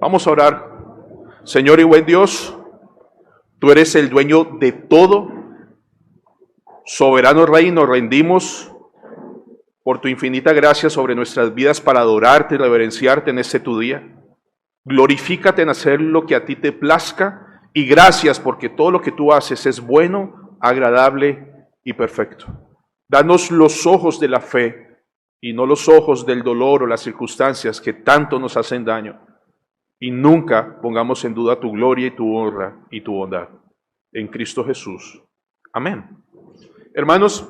Vamos a orar. Señor y buen Dios, tú eres el dueño de todo. Soberano Rey, nos rendimos por tu infinita gracia sobre nuestras vidas para adorarte y reverenciarte en este tu día. Glorifícate en hacer lo que a ti te plazca y gracias porque todo lo que tú haces es bueno, agradable y perfecto. Danos los ojos de la fe y no los ojos del dolor o las circunstancias que tanto nos hacen daño. Y nunca pongamos en duda tu gloria y tu honra y tu bondad. En Cristo Jesús. Amén. Hermanos,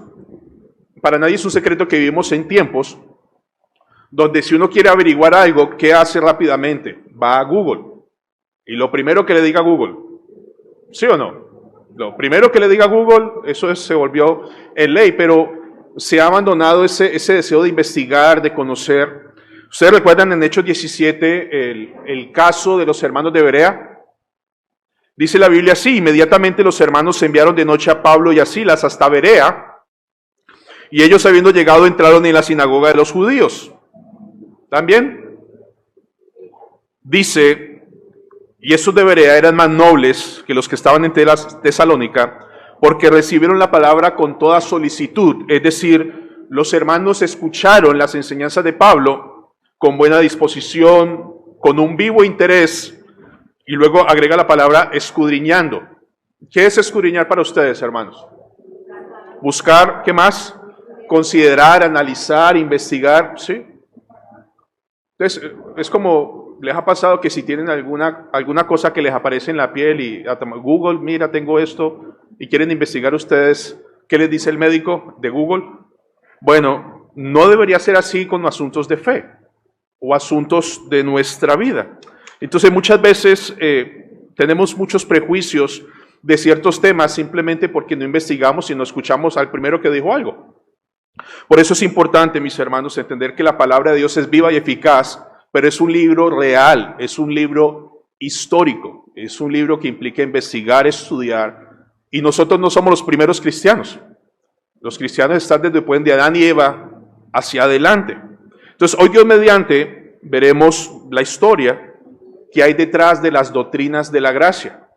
para nadie es un secreto que vivimos en tiempos donde si uno quiere averiguar algo, ¿qué hace rápidamente? Va a Google. Y lo primero que le diga Google, ¿sí o no? Lo primero que le diga Google, se volvió en ley, pero se ha abandonado ese deseo de investigar, de conocer. ¿Ustedes recuerdan en Hechos 17 el caso de los hermanos de Berea? Dice la Biblia así: inmediatamente los hermanos enviaron de noche a Pablo y a Silas hasta Berea, y ellos habiendo llegado entraron en la sinagoga de los judíos. ¿También? Dice, y estos de Berea eran más nobles que los que estaban en Tesalónica, porque recibieron la palabra con toda solicitud, es decir, los hermanos escucharon las enseñanzas de Pablo con buena disposición, con un vivo interés, y luego agrega la palabra escudriñando. ¿Qué es escudriñar para ustedes, hermanos? Buscar, ¿qué más? Considerar, analizar, investigar, ¿sí? Entonces, es como, les ha pasado que si tienen alguna cosa que les aparece en la piel y Google, mira, tengo esto, y quieren investigar ustedes, ¿qué les dice el médico de Google? Bueno, no debería ser así con asuntos de fe o asuntos de nuestra vida. Entonces, muchas veces tenemos muchos prejuicios de ciertos temas simplemente porque no investigamos y no escuchamos al primero que dijo algo. Por eso es importante, mis hermanos, entender que la palabra de Dios es viva y eficaz, pero es un libro real, es un libro histórico, es un libro que implica investigar, estudiar, y nosotros no somos los primeros cristianos. Los cristianos están desde de Adán y Eva hacia adelante. Entonces, hoy Dios mediante veremos la historia que hay detrás de las doctrinas de la gracia.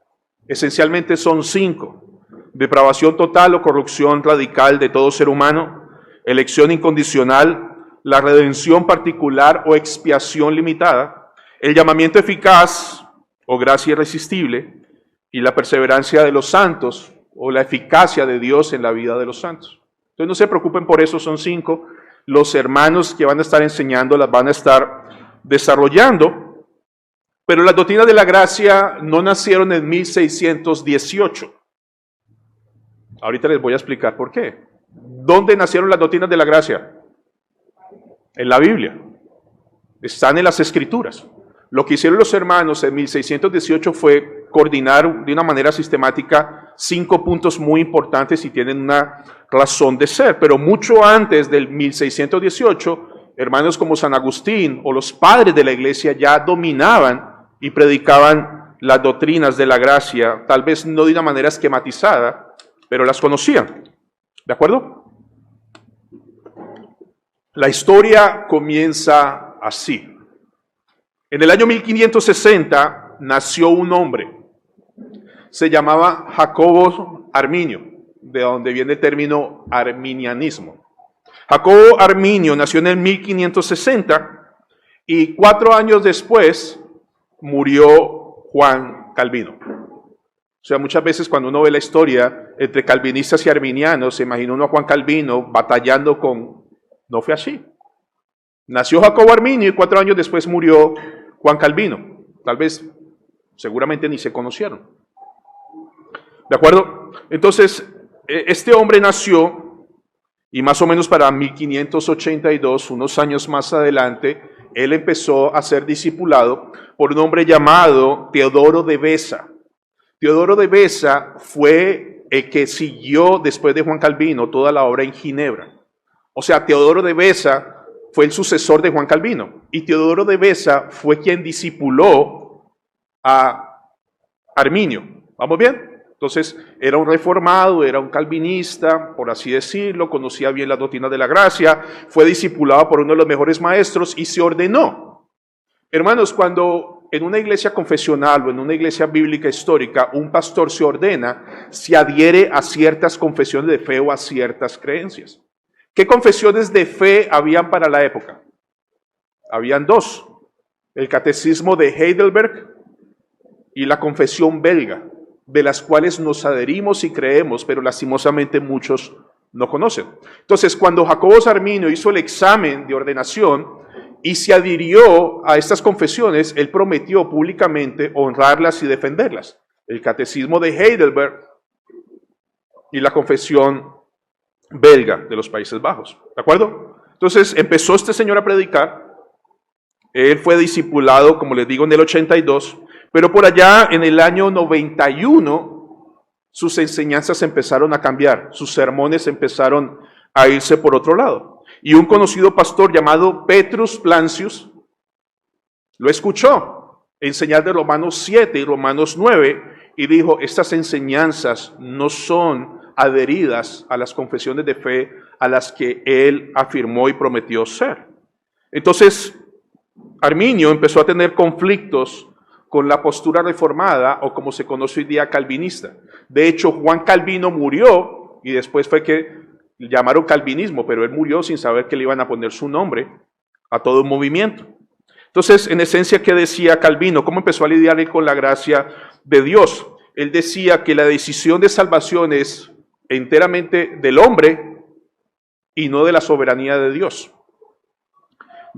Esencialmente son 5: depravación total o corrupción radical de todo ser humano, elección incondicional, la redención particular o expiación limitada, el llamamiento eficaz o gracia irresistible, y la perseverancia de los santos o la eficacia de Dios en la vida de los santos. Entonces no se preocupen por eso, son 5. Los hermanos que van a estar enseñando las van a estar desarrollando, pero las doctrinas de la gracia no nacieron en 1618. Ahorita les voy a explicar por qué. ¿Dónde nacieron las doctrinas de la gracia? En la Biblia. Están en las Escrituras. Lo que hicieron los hermanos en 1618 fue coordinar de una manera sistemática 5 puntos muy importantes y tienen una razón de ser. Pero mucho antes del 1618, hermanos como San Agustín o los padres de la iglesia ya dominaban y predicaban las doctrinas de la gracia, tal vez no de una manera esquematizada, pero las conocían. ¿De acuerdo? La historia comienza así. En el año 1560 nació un hombre. Se llamaba Jacobo Arminio, de donde viene el término arminianismo. Jacobo Arminio nació en el 1560 y 4 años después murió Juan Calvino. O sea, muchas veces cuando uno ve la historia entre calvinistas y arminianos, se imagina uno a Juan Calvino batallando con... No fue así. Nació Jacobo Arminio y 4 años después murió Juan Calvino. Tal vez, seguramente ni se conocieron. ¿De acuerdo? Entonces, este hombre nació y más o menos para 1582, unos años más adelante, él empezó a ser discipulado por un hombre llamado Teodoro de Beza. Teodoro de Beza fue el que siguió después de Juan Calvino toda la obra en Ginebra. O sea, Teodoro de Beza fue el sucesor de Juan Calvino. Y Teodoro de Beza fue quien discipuló a Arminio. ¿Vamos bien? Entonces, era un reformado, era un calvinista, por así decirlo, conocía bien la doctrina de la gracia, fue discipulado por uno de los mejores maestros y se ordenó. Hermanos, cuando en una iglesia confesional o en una iglesia bíblica histórica, un pastor se ordena, se adhiere a ciertas confesiones de fe o a ciertas creencias. ¿Qué confesiones de fe habían para la época? Habían dos: el catecismo de Heidelberg y la confesión belga, de las cuales nos adherimos y creemos, pero lastimosamente muchos no conocen. Entonces, cuando Jacobo Arminio hizo el examen de ordenación y se adhirió a estas confesiones, él prometió públicamente honrarlas y defenderlas. El catecismo de Heidelberg y la confesión belga de los Países Bajos. ¿De acuerdo? Entonces empezó este señor a predicar. Él fue discipulado, como les digo, en el 82, pero por allá en el año 91 sus enseñanzas empezaron a cambiar, sus sermones empezaron a irse por otro lado. Y un conocido pastor llamado Petrus Plancius lo escuchó enseñar de Romanos 7 y Romanos 9 y dijo: estas enseñanzas no son adheridas a las confesiones de fe a las que él afirmó y prometió ser. Entonces, Arminio empezó a tener conflictos con la postura reformada, o como se conoce hoy día, calvinista. De hecho, Juan Calvino murió y después fue que llamaron calvinismo, pero él murió sin saber que le iban a poner su nombre a todo un movimiento. Entonces, en esencia, ¿qué decía Calvino? ¿Cómo empezó a lidiar él con la gracia de Dios? Él decía que la decisión de salvación es enteramente del hombre y no de la soberanía de Dios.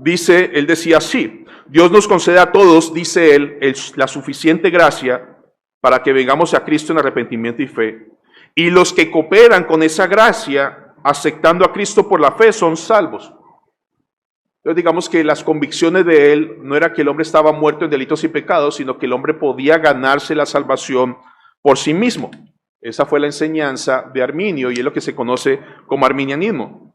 Él decía así: Dios nos concede a todos, dice él, la suficiente gracia para que vengamos a Cristo en arrepentimiento y fe. Y los que cooperan con esa gracia, aceptando a Cristo por la fe, son salvos. Entonces, digamos que las convicciones de él no era que el hombre estaba muerto en delitos y pecados, sino que el hombre podía ganarse la salvación por sí mismo. Esa fue la enseñanza de Arminio y es lo que se conoce como arminianismo.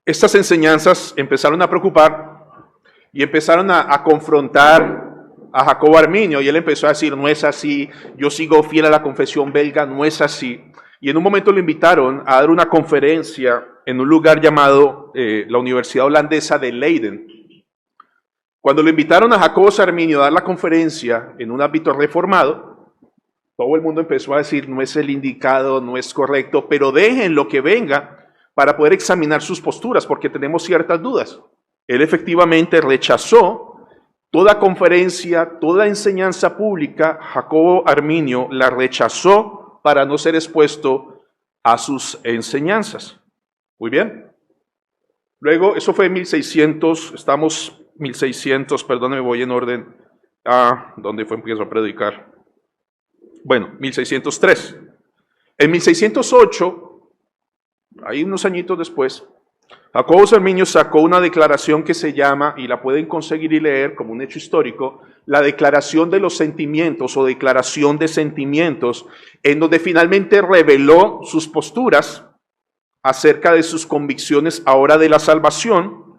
Estas enseñanzas empezaron a preocupar y empezaron a confrontar a Jacobo Arminio, y él empezó a decir: no es así, yo sigo fiel a la confesión belga, no es así. Y en un momento lo invitaron a dar una conferencia en un lugar llamado la Universidad Holandesa de Leiden. Cuando lo invitaron a Jacobo Arminio a dar la conferencia en un ámbito reformado, todo el mundo empezó a decir: no es el indicado, no es correcto, pero dejen lo que venga para poder examinar sus posturas, porque tenemos ciertas dudas. Él efectivamente rechazó toda conferencia, toda enseñanza pública. Jacobo Arminio la rechazó para no ser expuesto a sus enseñanzas. Muy bien. Luego, eso fue en 1600, estamos 1600, perdón, me voy en orden. ¿Dónde fue empiezo a predicar? Bueno, 1603. En 1608, ahí unos añitos después, Jacobo Arminio sacó una declaración que se llama, y la pueden conseguir y leer como un hecho histórico, la Declaración de los Sentimientos o Declaración de Sentimientos, en donde finalmente reveló sus posturas acerca de sus convicciones ahora de la salvación.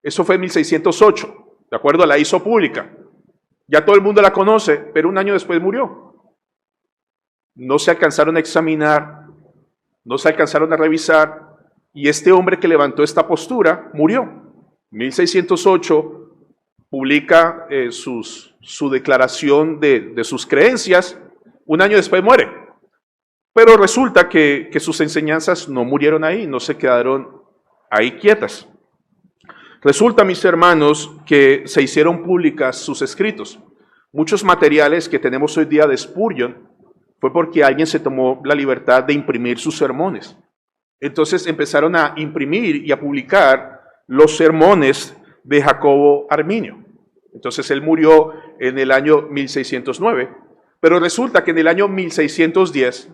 Eso fue en 1608, de acuerdo, la hizo pública. Ya todo el mundo la conoce, pero un año después murió. No se alcanzaron a examinar, no se alcanzaron a revisar, y este hombre que levantó esta postura murió. 1608 publica su declaración de sus creencias, un año después muere. Pero resulta que sus enseñanzas no murieron ahí, no se quedaron ahí quietas. Resulta, mis hermanos, que se hicieron públicas sus escritos. Muchos materiales que tenemos hoy día de Spurgeon fue porque alguien se tomó la libertad de imprimir sus sermones. Entonces empezaron a imprimir y a publicar los sermones de Jacobo Arminio. Entonces él murió en el año 1609, pero resulta que en el año 1610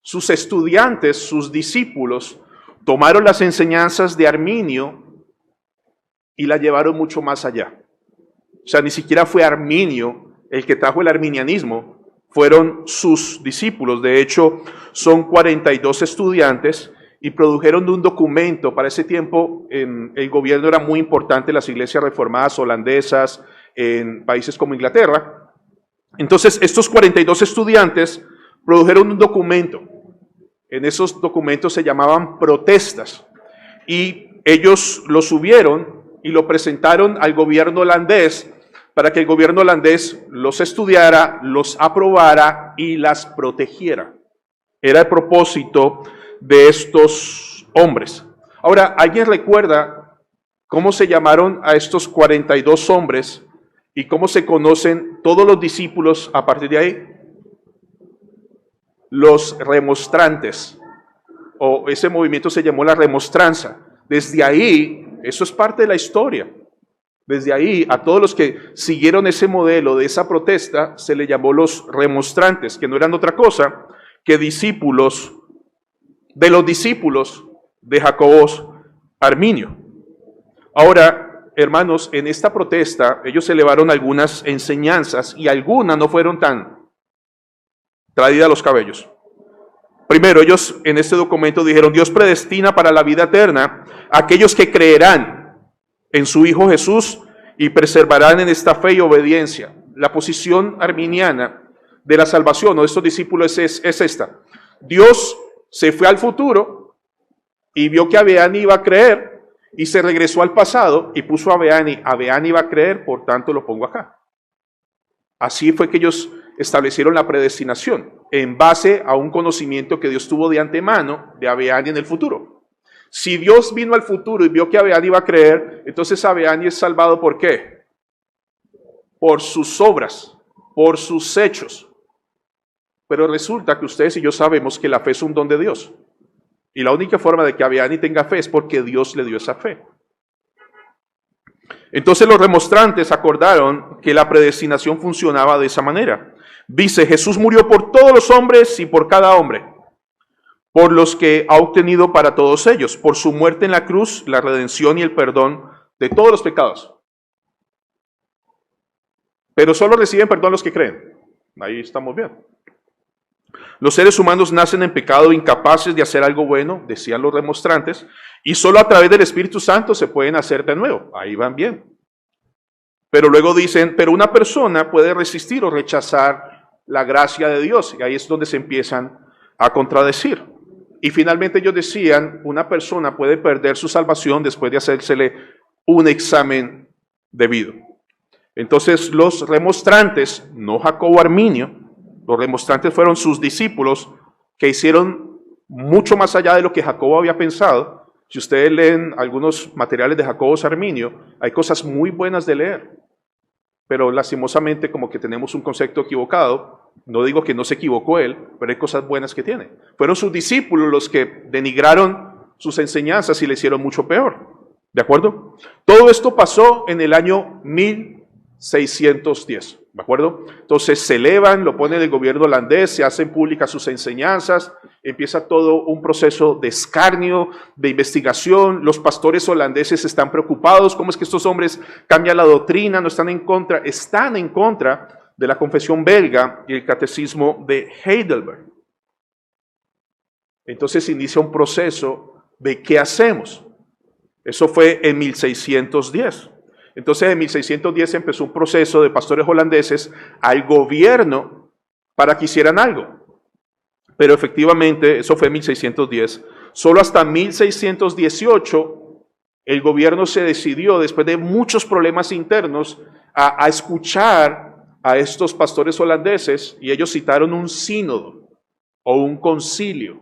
sus estudiantes, sus discípulos, tomaron las enseñanzas de Arminio y la llevaron mucho más allá. O sea, ni siquiera fue Arminio el que trajo el arminianismo, fueron sus discípulos. De hecho, son 42 estudiantes y produjeron un documento. Para ese tiempo el gobierno era muy importante, las iglesias reformadas holandesas, en países como Inglaterra. Entonces, estos 42 estudiantes produjeron un documento. En esos documentos se llamaban protestas y ellos lo subieron y lo presentaron al gobierno holandés para que el gobierno holandés los estudiara, los aprobara y las protegiera. Era el propósito de estos hombres. Ahora, ¿alguien recuerda cómo se llamaron a estos 42 hombres y cómo se conocen todos los discípulos a partir de ahí? Los remostrantes, o ese movimiento se llamó la remostranza. Desde ahí, eso es parte de la historia. Desde ahí, a todos los que siguieron ese modelo de esa protesta, se le llamó los remostrantes, que no eran otra cosa que discípulos de los discípulos de Jacobo Arminio. Ahora, hermanos, en esta protesta, ellos elevaron algunas enseñanzas y algunas no fueron tan traídas a los cabellos. Primero, ellos en este documento dijeron: Dios predestina para la vida eterna a aquellos que creerán en su Hijo Jesús y preservarán en esta fe y obediencia. La posición arminiana de la salvación o de estos discípulos es esta: Dios se fue al futuro y vio que Abeani iba a creer y se regresó al pasado y puso a Abeani. Abeani iba a creer, por tanto lo pongo acá. Así fue que ellos establecieron la predestinación en base a un conocimiento que Dios tuvo de antemano de Abeani en el futuro. Si Dios vino al futuro y vio que Abeani iba a creer, entonces Abeani es salvado ¿por qué? Por sus obras, por sus hechos. Pero resulta que ustedes y yo sabemos que la fe es un don de Dios. Y la única forma de que Abeani tenga fe es porque Dios le dio esa fe. Entonces los remostrantes acordaron que la predestinación funcionaba de esa manera. Dice: Jesús murió por todos los hombres y por cada hombre, por los que ha obtenido para todos ellos, por su muerte en la cruz, la redención y el perdón de todos los pecados. Pero solo reciben perdón los que creen. Ahí estamos bien. Los seres humanos nacen en pecado, incapaces de hacer algo bueno, decían los remostrantes, y solo a través del Espíritu Santo se pueden hacer de nuevo. Ahí van bien. Pero luego dicen: pero una persona puede resistir o rechazar la gracia de Dios. Y ahí es donde se empiezan a contradecir. Y finalmente ellos decían: una persona puede perder su salvación después de hacérsele un examen debido. Entonces los remostrantes, no Jacobo Arminio, los remostrantes fueron sus discípulos que hicieron mucho más allá de lo que Jacobo había pensado. Si ustedes leen algunos materiales de Jacobo Arminio, hay cosas muy buenas de leer, pero lastimosamente como que tenemos un concepto equivocado. No digo que no se equivocó él, pero hay cosas buenas que tiene. Fueron sus discípulos los que denigraron sus enseñanzas y le hicieron mucho peor. ¿De acuerdo? Todo esto pasó en el año 1610. ¿De acuerdo? Entonces se elevan, lo pone el gobierno holandés, se hacen públicas sus enseñanzas, empieza todo un proceso de escarnio, de investigación. Los pastores holandeses están preocupados. ¿Cómo es que estos hombres cambian la doctrina? No están en contra, están en contra de la confesión belga y el catecismo de Heidelberg. Entonces inicia un proceso de ¿qué hacemos? Eso fue en 1610. Entonces en 1610 empezó un proceso de pastores holandeses al gobierno para que hicieran algo. Pero efectivamente, eso fue en 1610. Solo hasta 1618 el gobierno se decidió, después de muchos problemas internos, a escuchar a estos pastores holandeses, y ellos citaron un sínodo o un concilio.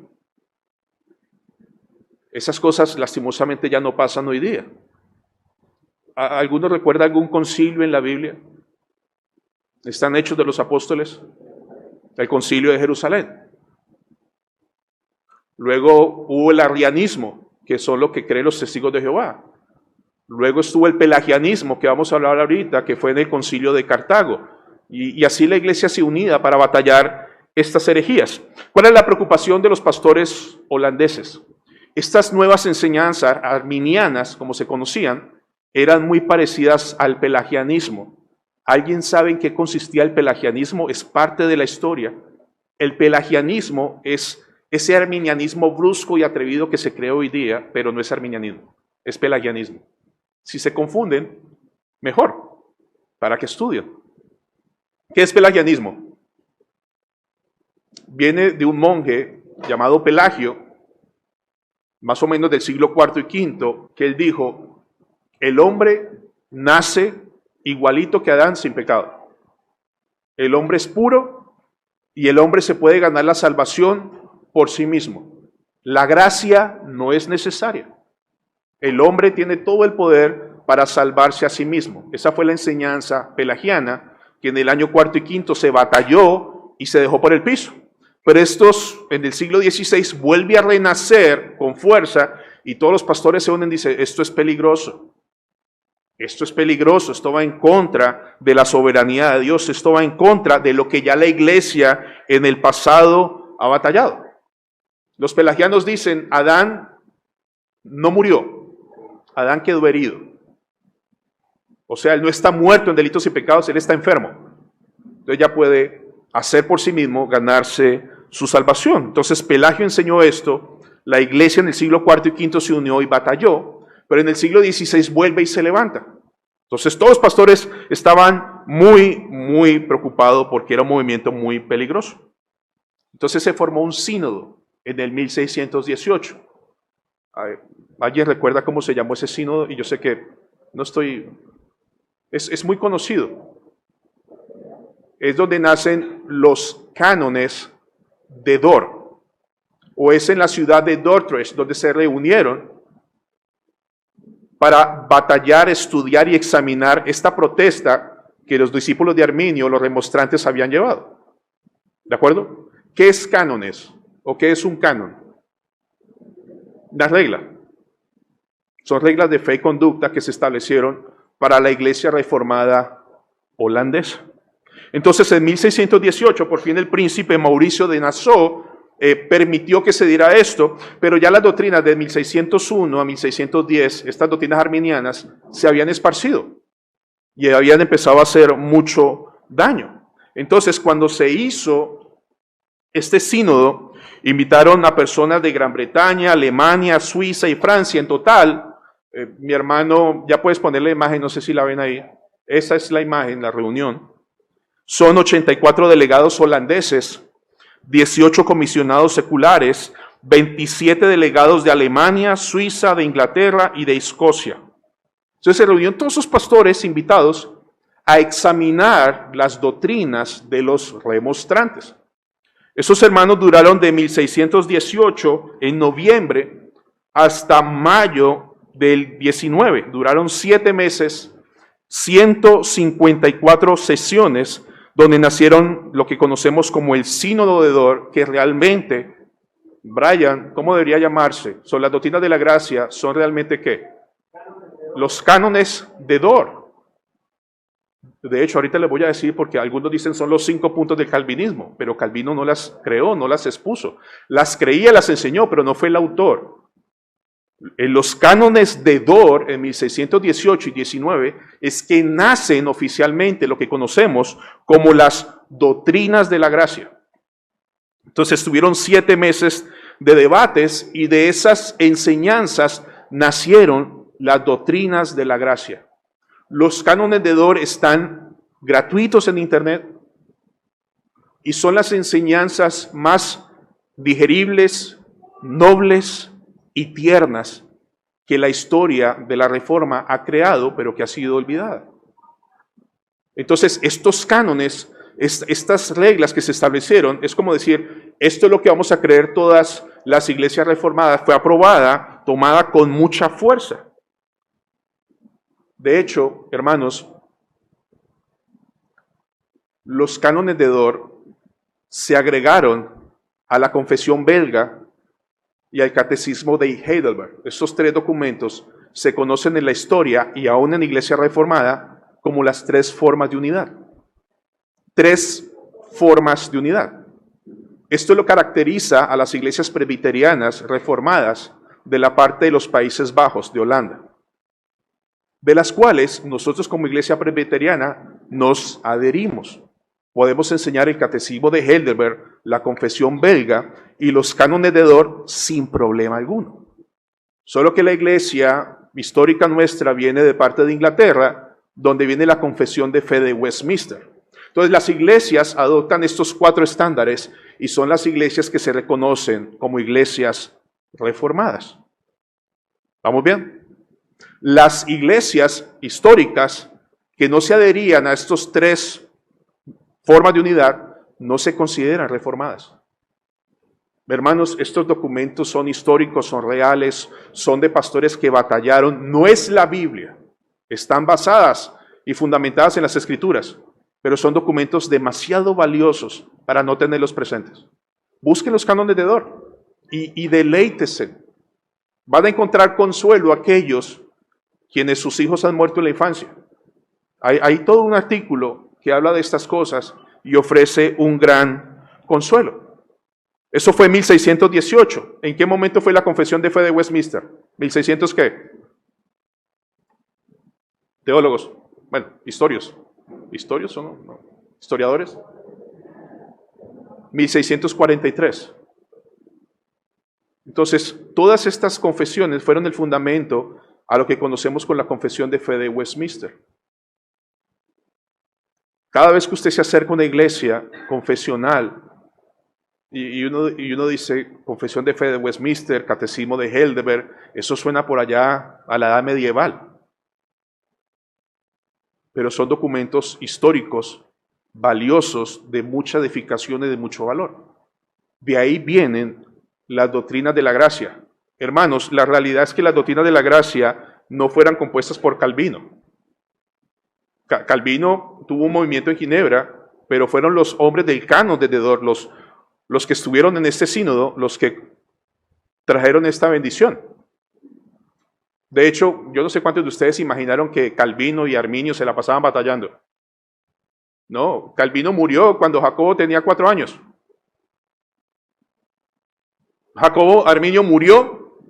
Esas cosas lastimosamente ya no pasan hoy día. ¿Alguno recuerda algún concilio en la Biblia? ¿Están Hechos de los Apóstoles? El concilio de Jerusalén. Luego hubo el arrianismo, que son lo que creen los testigos de Jehová. Luego estuvo el pelagianismo, que vamos a hablar ahorita, que fue en el concilio de Cartago. Y así la iglesia se unía para batallar estas herejías. ¿Cuál es la preocupación de los pastores holandeses? Estas nuevas enseñanzas arminianas, como se conocían, eran muy parecidas al pelagianismo. ¿Alguien sabe en qué consistía el pelagianismo? Es parte de la historia. El pelagianismo es ese arminianismo brusco y atrevido que se cree hoy día, pero no es arminianismo, es pelagianismo. Si se confunden, mejor, para que estudien. ¿Qué es pelagianismo? Viene de un monje llamado Pelagio, más o menos del siglo IV y V, que él dijo El hombre nace igualito que Adán sin pecado. El hombre es puro y el hombre se puede ganar la salvación por sí mismo. La gracia no es necesaria. El hombre tiene todo el poder para salvarse a sí mismo. Esa fue la enseñanza pelagiana, que en el año cuarto y quinto se batalló y se dejó por el piso. Pero estos, en el siglo XVI, vuelve a renacer con fuerza y todos los pastores se unen y dicen, esto es peligroso. Esto es peligroso, esto va en contra de la soberanía de Dios, esto va en contra de lo que ya la iglesia en el pasado ha batallado. Los pelagianos dicen, Adán no murió, Adán quedó herido. O sea, él no está muerto en delitos y pecados, él está enfermo. Entonces ya puede hacer por sí mismo, ganarse su salvación. Entonces Pelagio enseñó esto, la iglesia en el siglo IV y V se unió y batalló, pero en el siglo XVI vuelve y se levanta. Entonces todos los pastores estaban muy preocupados porque era un movimiento muy peligroso. Entonces se formó un sínodo en el 1618. ¿Alguien recuerda cómo se llamó ese sínodo? Y yo sé que no estoy... Es muy conocido. Es donde nacen los cánones de Dort, o es en la ciudad de Dordrecht donde se reunieron para batallar, estudiar y examinar esta protesta que los discípulos de Arminio, los remonstrantes, habían llevado. ¿De acuerdo? ¿Qué es cánones? ¿O qué es un canon? Una regla. Son reglas de fe y conducta que se establecieron para la iglesia reformada holandesa. Entonces, en 1618, por fin el príncipe Mauricio de Nassau permitió que se diera esto, pero ya las doctrinas de 1601 a 1610, estas doctrinas arminianas, se habían esparcido y habían empezado a hacer mucho daño. Entonces, cuando se hizo este sínodo, invitaron a personas de Gran Bretaña, Alemania, Suiza y Francia. En total, mi hermano, ya puedes poner la imagen, no sé si la ven ahí. Esa es la imagen, la reunión. Son 84 delegados holandeses, 18 comisionados seculares, 27 delegados de Alemania, Suiza, de Inglaterra y de Escocia. Entonces se reunieron todos esos pastores invitados a examinar las doctrinas de los remonstrantes. Esos hermanos duraron de 1618, en noviembre, hasta mayo del 19. Duraron 7 meses, 154 sesiones, donde nacieron lo que conocemos como el Sínodo de Dort, que realmente, Brian, ¿cómo debería llamarse? Son las doctrinas de la gracia, ¿son realmente qué? Los cánones de Dort. De hecho, ahorita les voy a decir, porque algunos dicen son los 5 puntos del calvinismo, pero Calvino no las creó, no las expuso. Las creía, las enseñó, pero no fue el autor. En los cánones de Dort, en 1618 y 19, es que nacen oficialmente lo que conocemos como las doctrinas de la gracia. Entonces tuvieron 7 meses de debates y de esas enseñanzas nacieron las doctrinas de la gracia. Los cánones de Dort están gratuitos en internet y son las enseñanzas más digeribles, nobles y tiernas que la historia de la Reforma ha creado, pero que ha sido olvidada. Entonces, estos cánones, estas reglas que se establecieron, es como decir, esto es lo que vamos a creer todas las iglesias reformadas, fue aprobada, tomada con mucha fuerza. De hecho, hermanos, los cánones de Dort se agregaron a la confesión belga y al catecismo de Heidelberg. Estos 3 documentos se conocen en la historia y aún en la iglesia reformada como las 3 formas de unidad. 3 formas de unidad. Esto lo caracteriza a las iglesias presbiterianas reformadas de la parte de los Países Bajos, de Holanda, de las cuales nosotros como iglesia presbiteriana nos adherimos. Podemos enseñar el catecismo de Heidelberg, la confesión belga y los cánones de Dort sin problema alguno. Solo que la iglesia histórica nuestra viene de parte de Inglaterra, donde viene la confesión de fe de Westminster. Entonces las iglesias adoptan estos 4 estándares y son las iglesias que se reconocen como iglesias reformadas. ¿Vamos bien? Las iglesias históricas que no se adherían a estos tres formas de unidad no se consideran reformadas. Hermanos, estos documentos son históricos, son reales, son de pastores que batallaron. No es la Biblia, están basadas y fundamentadas en las Escrituras, pero son documentos demasiado valiosos para no tenerlos presentes. Busquen los cánones de Dort y deleítese. Van a encontrar consuelo aquellos quienes sus hijos han muerto en la infancia. Hay todo un artículo que habla de estas cosas y ofrece un gran consuelo. Eso fue en 1618. ¿En qué momento fue la Confesión de Fe de Westminster? ¿1600 qué? Teólogos. Bueno, historios. ¿Historios o no? No. ¿Historiadores? 1643. Entonces, todas estas confesiones fueron el fundamento a lo que conocemos con la Confesión de Fe de Westminster. Cada vez que usted se acerca a una iglesia confesional y uno dice Confesión de Fe de Westminster, Catecismo de Heidelberg, eso suena por allá a la edad medieval. Pero son documentos históricos, valiosos, de mucha edificación y de mucho valor. De ahí vienen las doctrinas de la gracia. Hermanos, la realidad es que las doctrinas de la gracia no fueran compuestas por Calvino. Calvino tuvo un movimiento en Ginebra, pero fueron los hombres del canon de Dort, los que estuvieron en este sínodo, los que trajeron esta bendición. De hecho, yo no sé cuántos de ustedes imaginaron que Calvino y Arminio se la pasaban batallando. No, Calvino murió cuando Jacobo tenía 4 años. Arminio murió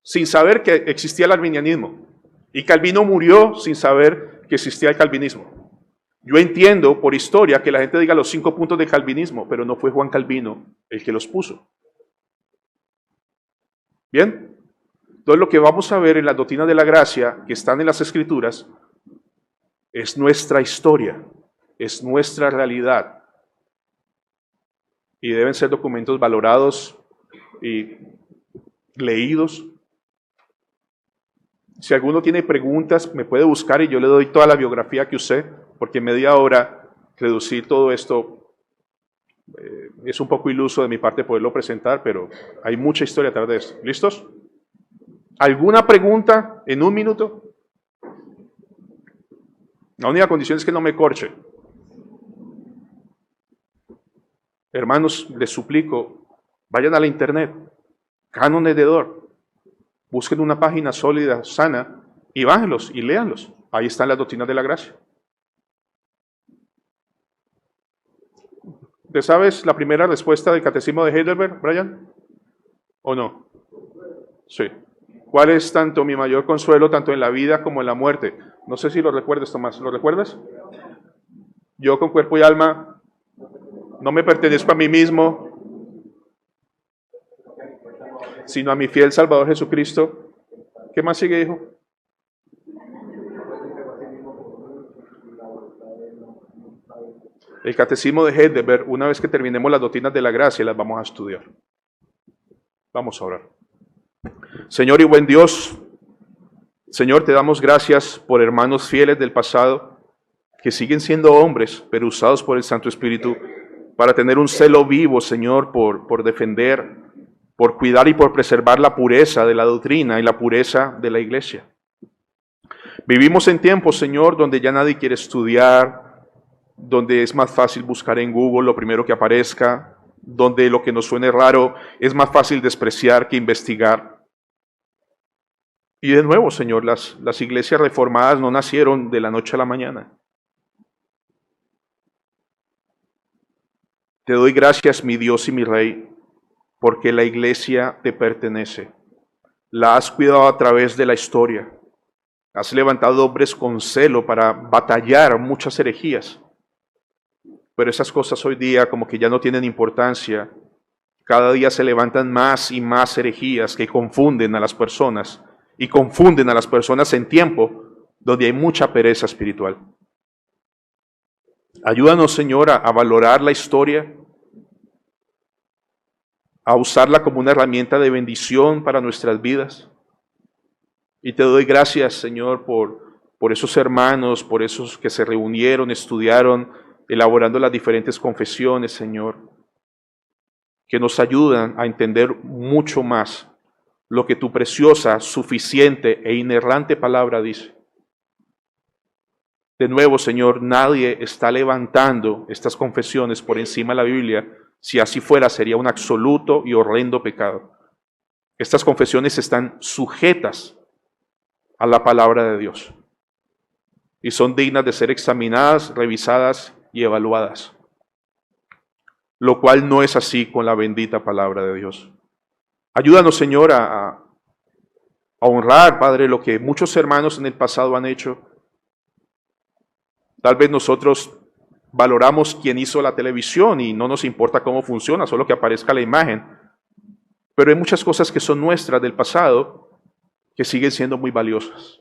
sin saber que existía el arminianismo. Y Calvino murió sin saber que existía el calvinismo. Yo entiendo por historia que la gente diga los 5 puntos del calvinismo, pero no fue Juan Calvino el que los puso. ¿Bien? Entonces lo que vamos a ver en las doctrinas de la gracia, que están en las Escrituras, es nuestra historia, es nuestra realidad. Y deben ser documentos valorados y leídos. Si alguno tiene preguntas, me puede buscar y yo le doy toda la biografía que usé, porque en media hora reducir todo esto es un poco iluso de mi parte poderlo presentar, pero hay mucha historia atrás de esto. ¿Listos? ¿Alguna pregunta en 1 minuto? La única condición es que no me corche. Hermanos, les suplico, vayan a la internet, cánones de Dort, busquen una página sólida, sana, y bájenlos y léanlos. Ahí están las doctrinas de la gracia. ¿Te sabes la primera respuesta del Catecismo de Heidelberg, Brian? ¿O no? Sí. ¿Cuál es tanto mi mayor consuelo, tanto en la vida como en la muerte? No sé si lo recuerdas, Tomás. ¿Lo recuerdas? Yo con cuerpo y alma no me pertenezco a mí mismo, sino a mi fiel Salvador Jesucristo. ¿Qué más sigue, hijo? El Catecismo de Heidelberg, una vez que terminemos las doctrinas de la gracia, las vamos a estudiar. Vamos a orar. Señor y buen Dios, Señor, te damos gracias por hermanos fieles del pasado que siguen siendo hombres, pero usados por el Santo Espíritu para tener un celo vivo, Señor, por defender, por cuidar y por preservar la pureza de la doctrina y la pureza de la iglesia. Vivimos en tiempos, Señor, donde ya nadie quiere estudiar, donde es más fácil buscar en Google lo primero que aparezca, donde lo que nos suene raro es más fácil despreciar que investigar. Y de nuevo, Señor, las iglesias reformadas no nacieron de la noche a la mañana. Te doy gracias, mi Dios y mi Rey, porque la iglesia te pertenece. La has cuidado a través de la historia. Has levantado hombres con celo para batallar muchas herejías. Pero esas cosas hoy día como que ya no tienen importancia. Cada día se levantan más y más herejías que confunden a las personas. Y confunden a las personas en tiempo donde hay mucha pereza espiritual. Ayúdanos, Señor, a valorar la historia, a usarla como una herramienta de bendición para nuestras vidas. Y te doy gracias, Señor, por esos hermanos, por esos que se reunieron, estudiaron, elaborando las diferentes confesiones, Señor, que nos ayudan a entender mucho más lo que tu preciosa, suficiente e inerrante palabra dice. De nuevo, Señor, nadie está levantando estas confesiones por encima de la Biblia. Si así fuera, sería un absoluto y horrendo pecado. Estas confesiones están sujetas a la palabra de Dios y son dignas de ser examinadas, revisadas y evaluadas, lo cual no es así con la bendita palabra de Dios. Ayúdanos, Señor, a honrar, Padre, lo que muchos hermanos en el pasado han hecho. Tal vez nosotros valoramos quién hizo la televisión y no nos importa cómo funciona, solo que aparezca la imagen. Pero hay muchas cosas que son nuestras del pasado que siguen siendo muy valiosas.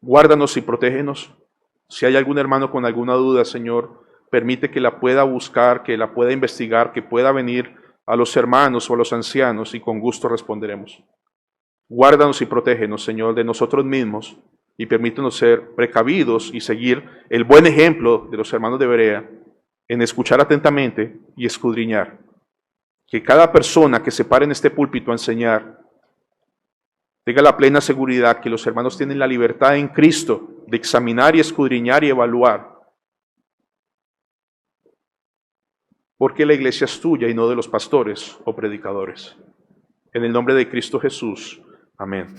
Guárdanos y protégenos. Si hay algún hermano con alguna duda, Señor, permite que la pueda buscar, que la pueda investigar, que pueda venir a los hermanos o a los ancianos y con gusto responderemos. Guárdanos y protégenos, Señor, de nosotros mismos y permítenos ser precavidos y seguir el buen ejemplo de los hermanos de Berea en escuchar atentamente y escudriñar. Que cada persona que se pare en este púlpito a enseñar tenga la plena seguridad que los hermanos tienen la libertad en Cristo de examinar y escudriñar y evaluar. Porque la iglesia es tuya y no de los pastores o predicadores. En el nombre de Cristo Jesús. Amén.